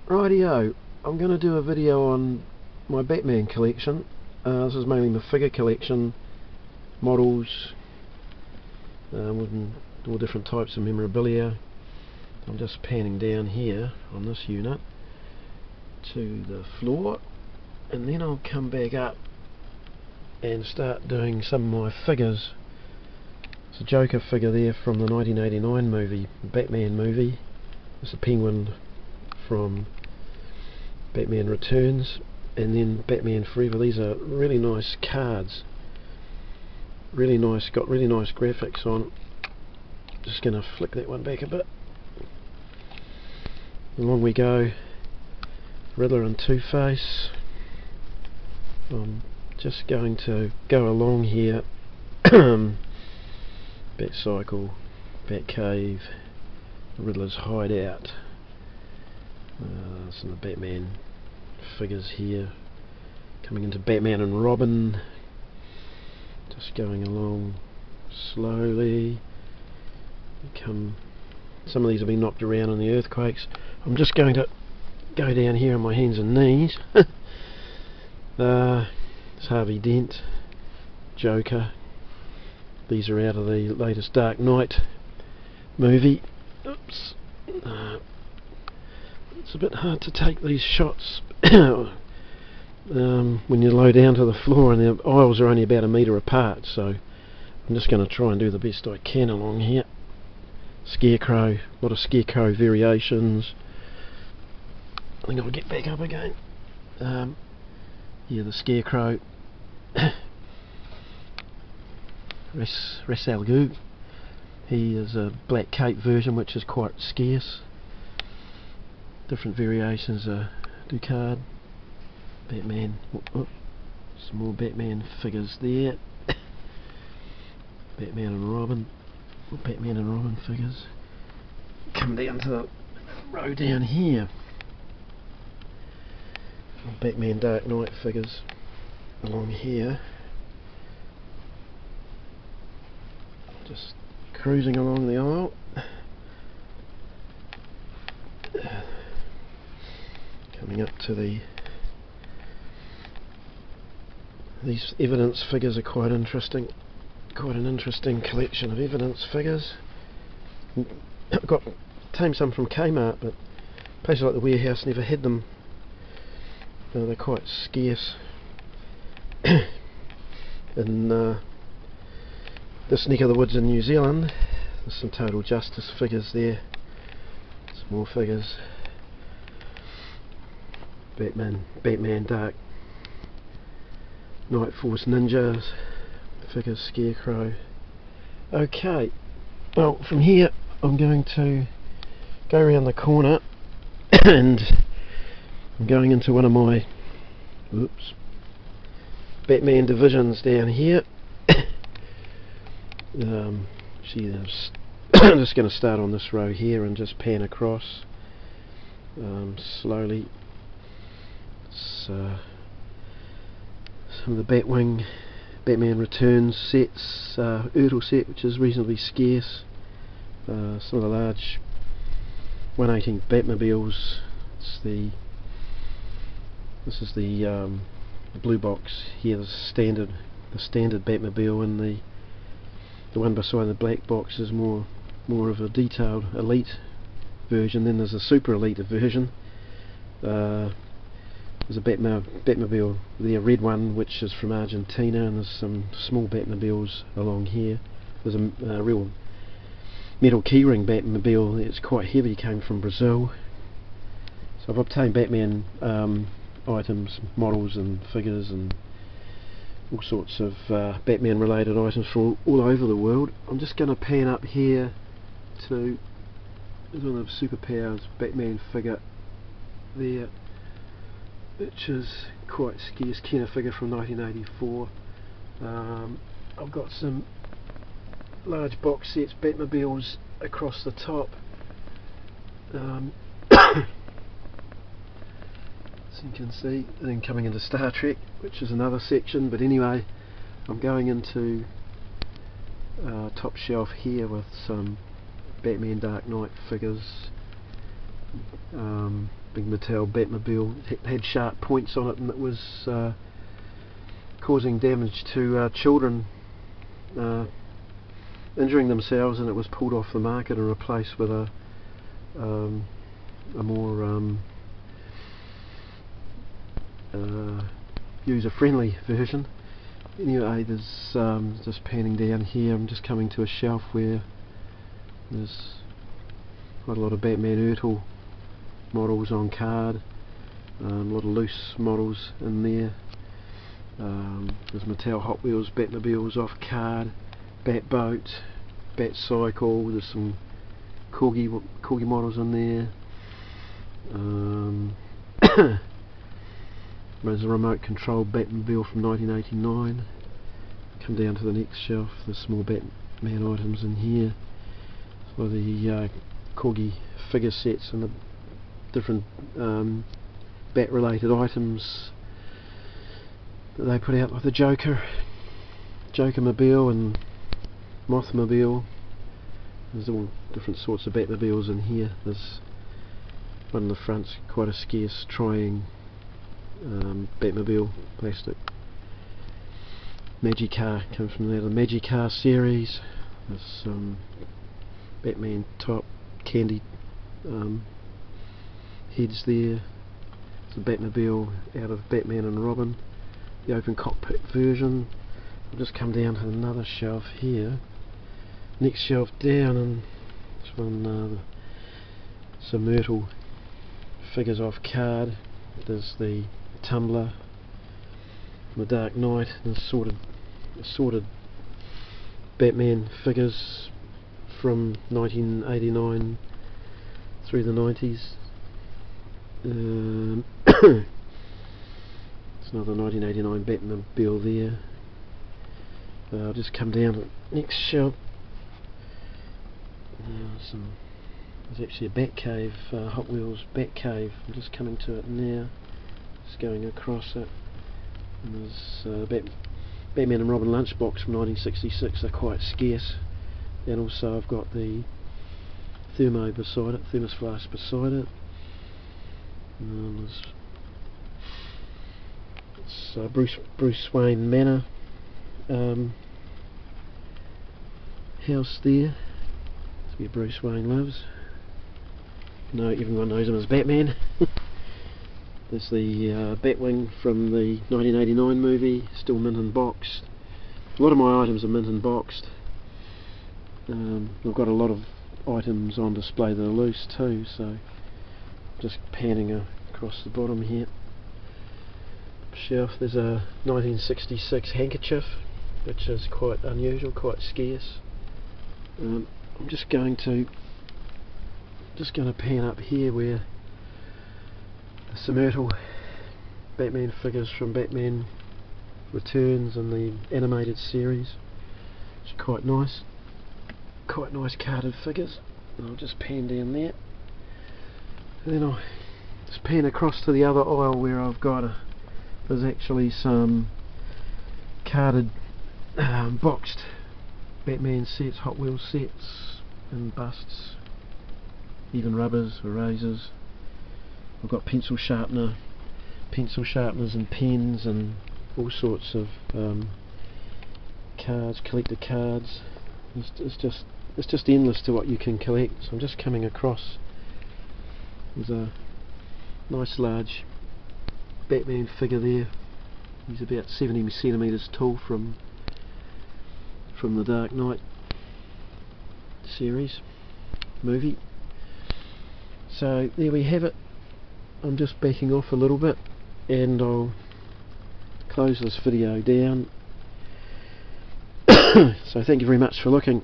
Rightio, I'm going to do a video on my Batman collection. This is mainly my figure collection, models, with all different types of memorabilia. I'm just panning down here on this unit to the floor, and then I'll come back up and start doing some of my figures. It's a Joker figure there from the 1989 movie, Batman movie. It's a penguin from Batman Returns, and then Batman Forever. These are really nice cards, really nice, got really nice graphics on. Just going to flick that one back a bit. Along we go, Riddler and Two-Face. I'm just going to go along here. Batcycle, Batcave, Riddler's hideout. Some of the Batman figures here. Coming into Batman and Robin. Just going along slowly. Some of these have been knocked around in the earthquakes. I'm just going to go down here on my hands and knees. It's Harvey Dent, Joker. These are out of the latest Dark Knight movie. Oops. It's a bit hard to take these shots when you're low down to the floor, and the aisles are only about a metre apart, so I'm just going to try and do the best I can along here. Scarecrow, a lot of Scarecrow variations. I think I'll get back up again. Yeah, the Scarecrow. Ra's al Ghul. He is a black cape version, which is quite scarce. Different variations of Ducard. Batman. Some more Batman figures there. Batman and Robin. Batman and Robin figures. Come down to the row down here. Batman Dark Knight figures along here. Just cruising along the aisle. Coming up to these evidence figures are quite interesting. Quite an interesting collection of evidence figures. I've tamed some from Kmart, but places like the Warehouse never had them. They're quite scarce. In this neck of the woods in New Zealand, there's some Total Justice figures there. Some more figures. Batman Dark Night Force Ninjas figures, Scarecrow. Okay, well, from here I'm going to go around the corner and I'm going into one of my Batman divisions down here. I'm just going to start on this row here and just pan across slowly. Some of the Batman Returns sets, Ertl set, which is reasonably scarce. Some of the large 1/18 Batmobiles. This is the blue box here. The standard Batmobile, and the one beside the black box is more of a detailed elite version. Then there's a super elite version. There's a Batmobile, the red one, which is from Argentina, and there's some small Batmobiles along here. There's a real metal keyring Batmobile. It's quite heavy, came from Brazil. So I've obtained Batman items, models and figures and all sorts of Batman related items from all over the world. I'm just going to pan up here to one of the Superpowers Batman figure there, which is quite scarce. Kenner figure from 1984. I've got some large box sets, Batmobiles across the top. As you can see, and then coming into Star Trek, which is another section. But anyway, I'm going into top shelf here with some Batman Dark Knight figures, big Mattel Batmobile. It had sharp points on it, and it was causing damage to children, injuring themselves, and it was pulled off the market and replaced with a more user-friendly version. Anyway, there's just panning down here, I'm just coming to a shelf where there's quite a lot of Batman Ertl models on card, a lot of loose models in there. There's Mattel Hot Wheels Batmobiles off card, Batboat, Batcycle, there's some Corgi models in there. There's a remote controlled Batmobile from 1989. Come down to the next shelf, there's small Batman items in here. So the Corgi figure sets and the different Bat related items that they put out, like the Joker-mobile and Mothmobile. There's all different sorts of Batmobiles in here. There's one in the front's quite a scarce Triang Batmobile, plastic. Magicar comes from there, the Magicar series. There's some Batman top candy heads there. It's a Batmobile out of Batman and Robin, the open cockpit version. I'll just come down to another shelf here. Next shelf down, and this one, some Ertl figures off card. There's the Tumbler from The Dark Knight, and assorted Batman figures from 1989 through the 90s. It's another 1989 Batmobile there. I'll just come down to the next shelf. There's actually a Batcave, Hot Wheels Batcave. I'm just coming to it now. Just going across it. And there's Batman and Robin lunchbox from 1966. They're quite scarce. And also I've got the thermos flask beside it. It's Bruce Wayne Manor house there. That's where Bruce Wayne lives. No, everyone knows him as Batman. There's the Batwing from the 1989 movie, still mint and boxed. A lot of my items are mint and boxed. I've got a lot of items on display that are loose too, so just panning across the bottom here. Shelf, there's a 1966 handkerchief, which is quite unusual, quite scarce. I'm just going to pan up here where some Ertl Batman figures from Batman Returns and the animated series. It's quite nice carded figures. And I'll just pan down there, and then I'll just pan across to the other aisle where I've got there's actually some carded boxed Batman sets, Hot Wheels sets and busts, even rubbers, erasers. I've got pencil sharpeners and pens and all sorts of cards, collector cards. It's just endless to what you can collect. So I'm just coming across. There's a nice large Batman figure there. He's about 70 centimeters tall from the Dark Knight series movie. So there we have it. I'm just backing off a little bit, and I'll close this video down. So thank you very much for looking.